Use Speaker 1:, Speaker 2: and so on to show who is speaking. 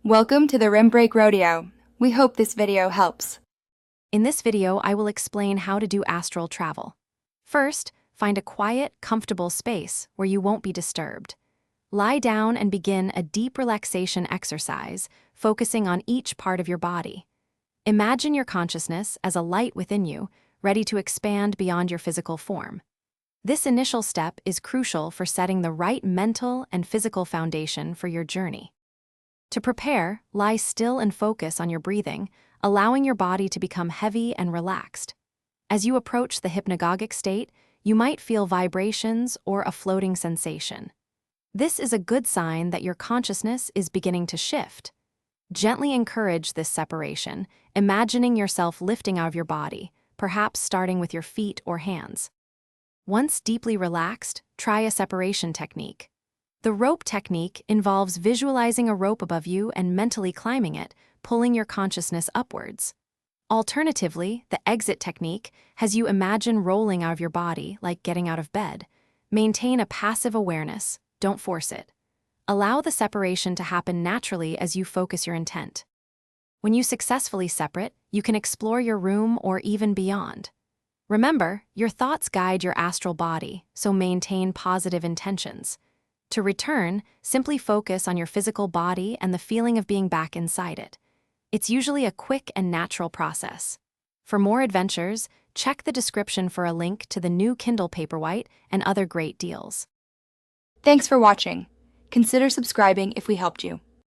Speaker 1: Welcome to the Rim Break Rodeo. We hope this video helps.
Speaker 2: In this video, I will explain how to do astral travel. First, find a quiet, comfortable space where you won't be disturbed. Lie down and begin a deep relaxation exercise, focusing on each part of your body. Imagine your consciousness as a light within you, ready to expand beyond your physical form. This initial step is crucial for setting the right mental and physical foundation for your journey. To prepare, lie still and focus on your breathing, allowing your body to become heavy and relaxed. As you approach the hypnagogic state, you might feel vibrations or a floating sensation. This is a good sign that your consciousness is beginning to shift. Gently encourage this separation, imagining yourself lifting out of your body, perhaps starting with your feet or hands. Once deeply relaxed, try a separation technique. The rope technique involves visualizing a rope above you and mentally climbing it, pulling your consciousness upwards. Alternatively, the exit technique has you imagine rolling out of your body like getting out of bed. Maintain a passive awareness, don't force it. Allow the separation to happen naturally as you focus your intent. When you successfully separate, you can explore your room or even beyond. Remember, your thoughts guide your astral body, so maintain positive intentions. To return, simply focus on your physical body and the feeling of being back inside it. It's usually a quick and natural process. For more adventures, check the description for a link to the new Kindle Paperwhite and other great deals.
Speaker 1: Thanks for watching. Consider subscribing if we helped you.